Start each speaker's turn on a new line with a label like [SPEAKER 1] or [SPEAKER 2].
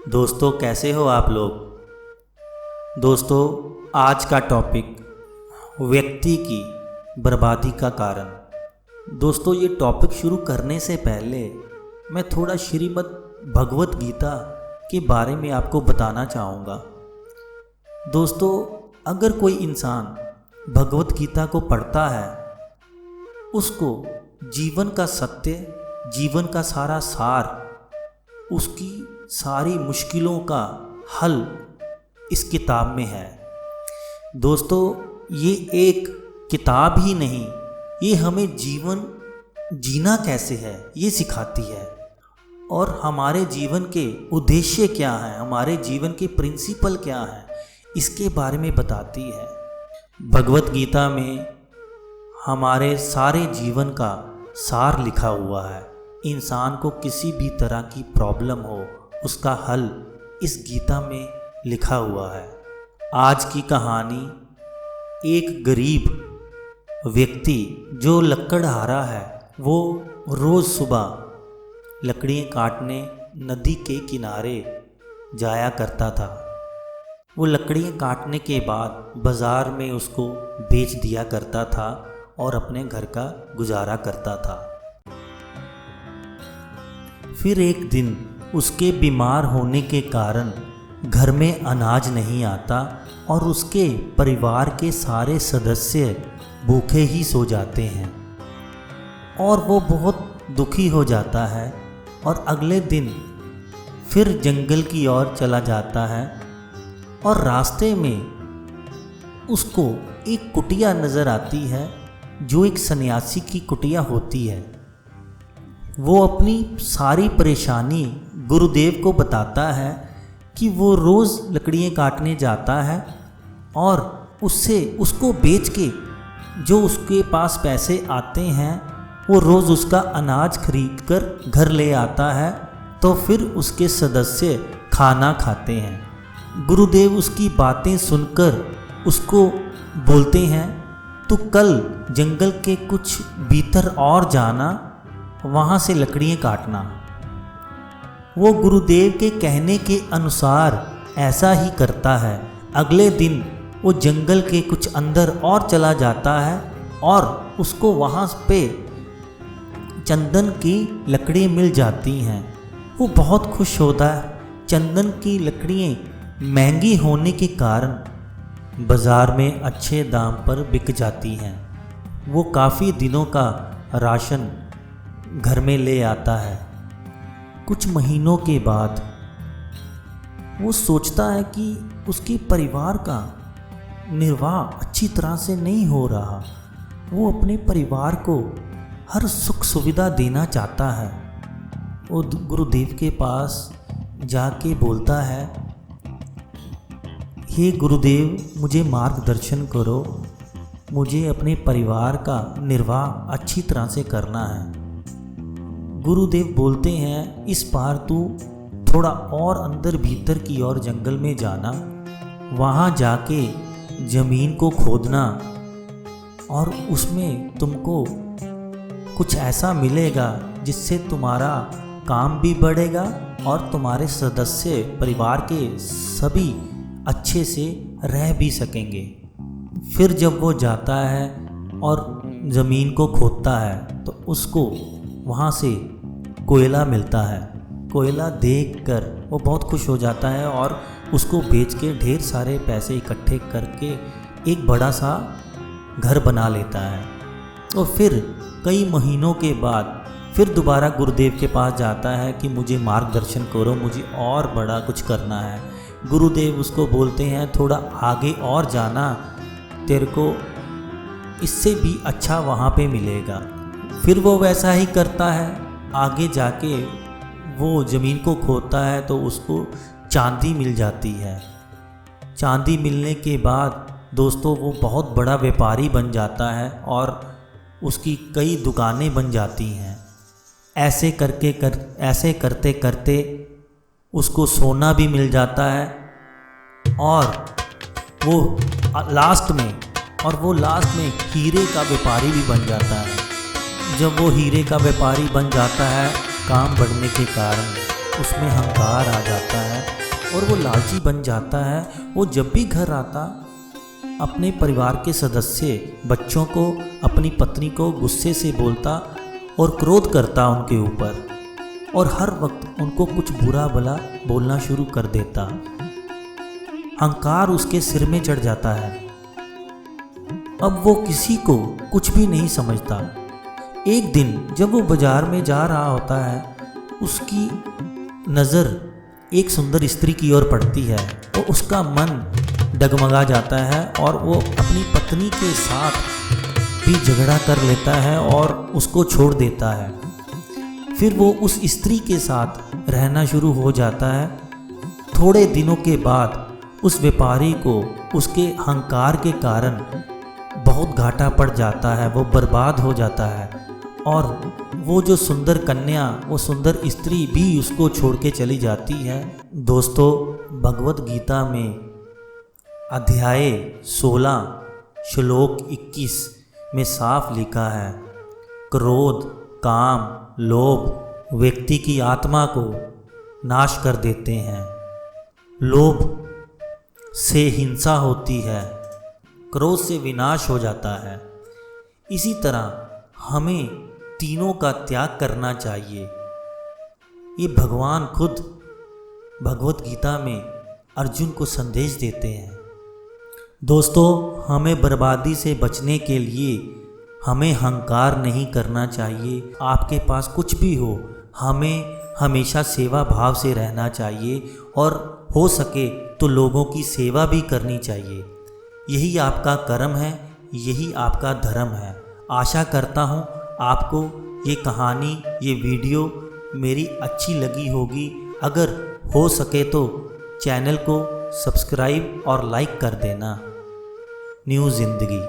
[SPEAKER 1] दोस्तों कैसे हो आप लोग। दोस्तों आज का टॉपिक व्यक्ति की बर्बादी का कारण। दोस्तों ये टॉपिक शुरू करने से पहले मैं थोड़ा श्रीमद् भगवत गीता के बारे में आपको बताना चाहूँगा। दोस्तों अगर कोई इंसान भगवत गीता को पढ़ता है, उसको जीवन का सत्य, जीवन का सारा सार, उसकी सारी मुश्किलों का हल इस किताब में है। दोस्तों ये एक किताब ही नहीं, ये हमें जीवन जीना कैसे है ये सिखाती है, और हमारे जीवन के उद्देश्य क्या हैं, हमारे जीवन के प्रिंसिपल क्या हैं, इसके बारे में बताती है। भगवत गीता में हमारे सारे जीवन का सार लिखा हुआ है। इंसान को किसी भी तरह की प्रॉब्लम हो, उसका हल इस गीता में लिखा हुआ है। आज की कहानी एक गरीब व्यक्ति जो लकड़हारा है, वो रोज़ सुबह लकड़ियाँ काटने नदी के किनारे जाया करता था। वो लकड़ियाँ काटने के बाद बाज़ार में उसको बेच दिया करता था और अपने घर का गुजारा करता था। फिर एक दिन उसके बीमार होने के कारण घर में अनाज नहीं आता और उसके परिवार के सारे सदस्य भूखे ही सो जाते हैं, और वो बहुत दुखी हो जाता है और अगले दिन फिर जंगल की ओर चला जाता है। और रास्ते में उसको एक कुटिया नज़र आती है जो एक सन्यासी की कुटिया होती है। वो अपनी सारी परेशानी गुरुदेव को बताता है कि वो रोज़ लकड़ियाँ काटने जाता है और उसको बेच के जो उसके पास पैसे आते हैं वो रोज़ उसका अनाज खरीद कर घर ले आता है, तो फिर उसके सदस्य खाना खाते हैं। गुरुदेव उसकी बातें सुनकर उसको बोलते हैं, तो कल जंगल के कुछ भीतर और जाना, वहाँ से लकड़ियाँ काटना। वो गुरुदेव के कहने के अनुसार ऐसा ही करता है। अगले दिन वो जंगल के कुछ अंदर और चला जाता है और उसको वहाँ पे चंदन की लकड़ियाँ मिल जाती हैं। वो बहुत खुश होता है। चंदन की लकड़ियाँ महंगी होने के कारण बाज़ार में अच्छे दाम पर बिक जाती हैं। वो काफ़ी दिनों का राशन घर में ले आता है। कुछ महीनों के बाद वो सोचता है कि उसके परिवार का निर्वाह अच्छी तरह से नहीं हो रहा। वो अपने परिवार को हर सुख सुविधा देना चाहता है। वो गुरुदेव के पास जाके बोलता है, हे गुरुदेव मुझे मार्गदर्शन करो, मुझे अपने परिवार का निर्वाह अच्छी तरह से करना है। गुरुदेव बोलते हैं, इस बार तू थोड़ा और अंदर भीतर की ओर जंगल में जाना, वहाँ जाके ज़मीन को खोदना और उसमें तुमको कुछ ऐसा मिलेगा जिससे तुम्हारा काम भी बढ़ेगा और तुम्हारे सदस्य परिवार के सभी अच्छे से रह भी सकेंगे। फिर जब वो जाता है और ज़मीन को खोदता है तो उसको वहाँ से कोयला मिलता है। कोयला देखकर वो बहुत खुश हो जाता है और उसको बेच के ढेर सारे पैसे इकट्ठे करके एक बड़ा सा घर बना लेता है। और फिर कई महीनों के बाद फिर दोबारा गुरुदेव के पास जाता है कि मुझे मार्गदर्शन करो, मुझे और बड़ा कुछ करना है। गुरुदेव उसको बोलते हैं, थोड़ा आगे और जाना, तेरे को इससे भी अच्छा वहाँ पे मिलेगा। फिर वो वैसा ही करता है। आगे जाके वो ज़मीन को खोदता है तो उसको चांदी मिल जाती है। चांदी मिलने के बाद दोस्तों वो बहुत बड़ा व्यापारी बन जाता है और उसकी कई दुकानें बन जाती हैं। ऐसे करते करते उसको सोना भी मिल जाता है और वो लास्ट में हीरे का व्यापारी भी बन जाता है। जब वो हीरे का व्यापारी बन जाता है, काम बढ़ने के कारण उसमें अहंकार आ जाता है और वो लालची बन जाता है। वो जब भी घर आता अपने परिवार के सदस्य बच्चों को, अपनी पत्नी को गुस्से से बोलता और क्रोध करता उनके ऊपर, और हर वक्त उनको कुछ बुरा भला बोलना शुरू कर देता। अहंकार उसके सिर में चढ़ जाता है। अब वो किसी को कुछ भी नहीं समझता। एक दिन जब वो बाजार में जा रहा होता है, उसकी नज़र एक सुंदर स्त्री की ओर पड़ती है। तो उसका मन डगमगा जाता है और वो अपनी पत्नी के साथ भी झगड़ा कर लेता है और उसको छोड़ देता है। फिर वो उस स्त्री के साथ रहना शुरू हो जाता है। थोड़े दिनों के बाद उस व्यापारी को उसके अहंकार के कारण बहुत घाटा पड़ जाता है, वो बर्बाद हो जाता है, और वो जो सुंदर कन्या, वो सुंदर स्त्री भी उसको छोड़ के चली जाती है। दोस्तों, भगवत गीता में अध्याय 16 श्लोक 21 में साफ लिखा है, क्रोध, काम, लोभ व्यक्ति की आत्मा को नाश कर देते हैं। लोभ से हिंसा होती है, क्रोध से विनाश हो जाता है। इसी तरह हमें तीनों का त्याग करना चाहिए। ये भगवान खुद भगवत गीता में अर्जुन को संदेश देते हैं। दोस्तों, हमें बर्बादी से बचने के लिए हमें अहंकार नहीं करना चाहिए। आपके पास कुछ भी हो, हमें हमेशा सेवा भाव से रहना चाहिए और हो सके तो लोगों की सेवा भी करनी चाहिए। यही आपका कर्म है, यही आपका धर्म है। आशा करता हूँ आपको ये कहानी, ये वीडियो मेरी अच्छी लगी होगी। अगर हो सके तो चैनल को सब्सक्राइब और लाइक कर देना। न्यू ज़िंदगी।